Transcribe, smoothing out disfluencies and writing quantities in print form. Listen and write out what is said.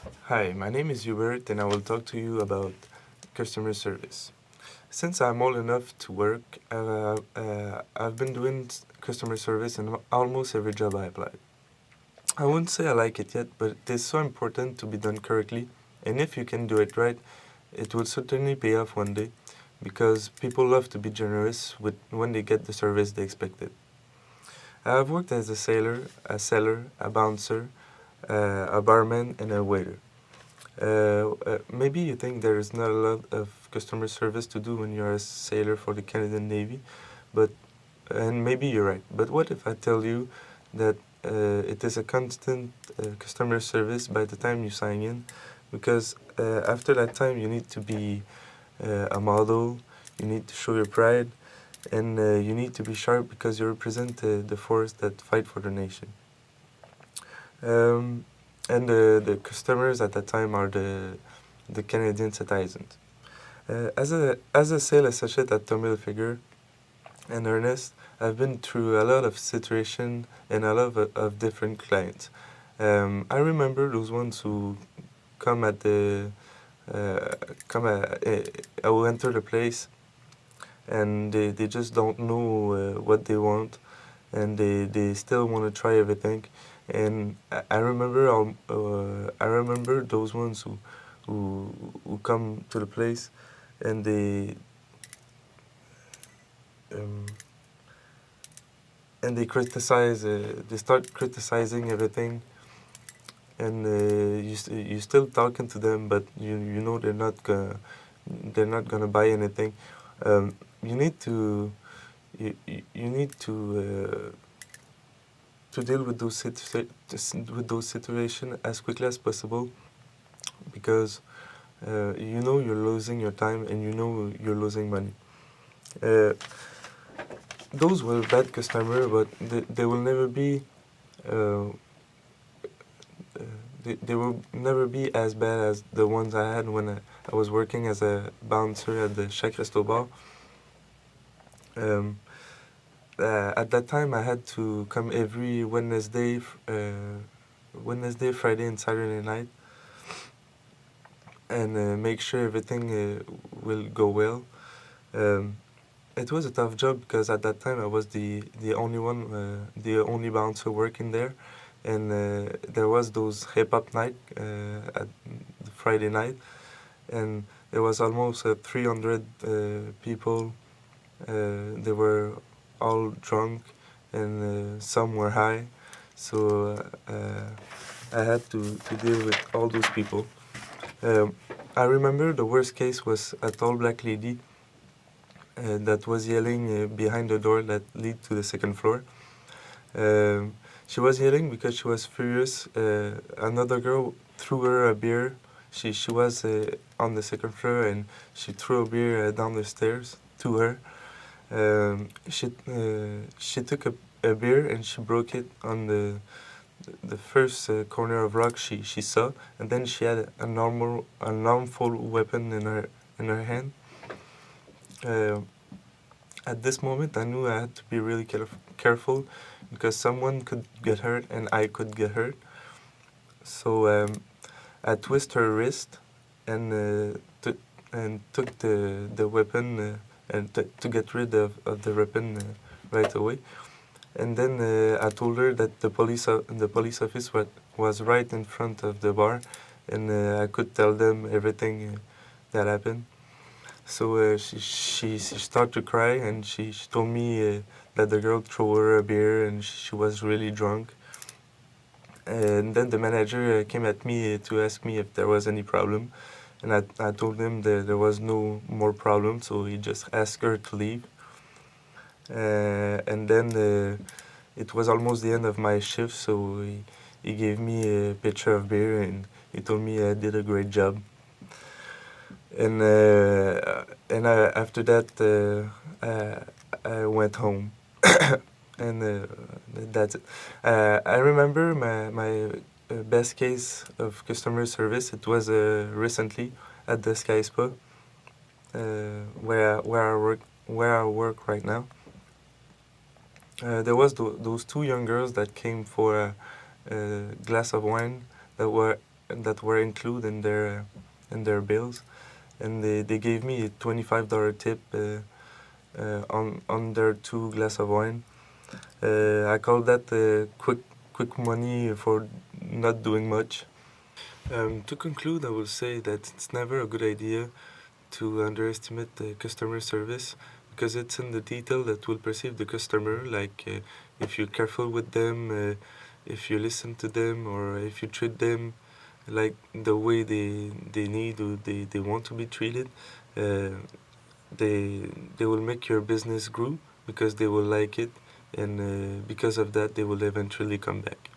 Hi, my name is Hubert and I will talk to you about customer service. Since I'm old enough to work, I've been doing customer service in almost every job I applied. I wouldn't say I like it yet, but it is so important to be done correctly, and if you can do it right, it will certainly pay off one day, because people love to be generous when they get the service they expected. I've worked as a sailor, a seller, a bouncer, a barman, and a waiter. Maybe you think there is not a lot of customer service to do when you're a sailor for the Canadian Navy, but and maybe you're right. But what if I tell you that it is a constant customer service by the time you sign in? Because after that time, you need to be a model, you need to show your pride, and you need to be sharp because you represent the force that fight for the nation. Um, and the customers at that time are the Canadian citizens. As a sales associate at Tommy Hilfiger and Ernest, I've been through a lot of situations and a lot of different clients. I remember those ones who come at the who enter the place and they just don't know what they want, and they still want to try everything. And I remember those ones who come to the place and um, they criticize, they start criticizing everything, and you still talking to them, but you know they're not gonna buy anything. You need to you need to deal with those situations as quickly as possible, because you know you're losing your time and you know you're losing money. Uh, those were bad customers, but they will never be uh, they will never be as bad as the ones I had when I was working as a bouncer at the Chac Resto Bar. Um, at that time, I had to come every Wednesday, Friday, and Saturday night, and make sure everything will go well. Um, it was a tough job because at that time I was the only bouncer working there, and there was those hip hop night at the Friday night, and there was almost 300 people. They were all drunk, and some were high, so I had to deal with all those people. Um, I remember the worst case was a tall black lady that was yelling behind the door that lead to the second floor. She was yelling because she was furious. Another girl threw her a beer. She was on the second floor, and she threw a beer down the stairs to her. She took a beer and she broke it on the first corner of rock she saw, and then she had a normal weapon in her hand. Uh, at this moment, I knew I had to be really careful, because someone could get hurt and I could get hurt. So I twist her wrist and took the weapon and to get rid of the weapon right away. And then I told her that the police office was right in front of the bar, and I could tell them everything that happened. So she started to cry, and she told me that the girl threw her a beer and she was really drunk. And then the manager came at me to ask me if there was any problem, and I told him that there was no more problem, so he just asked her to leave. And then it was almost the end of my shift, so he gave me a pitcher of beer and he told me I did a great job. And after that I went home, and that's it. I remember my best case of customer service. It was recently at the Sky Spa, where I work right now. There was those two young girls that came for a glass of wine that were that were included in their bills, and they gave me a $25 tip on their 2 glass of wine. I call that quick money for not doing much. To conclude, I will say that it's never a good idea to underestimate the customer service, because it's in the detail that will perceive the customer. Like if you're careful with them, if you listen to them, or if you treat them like the way they need or they want to be treated, uh, they will make your business grow because they will like it, and because of that they will eventually come back.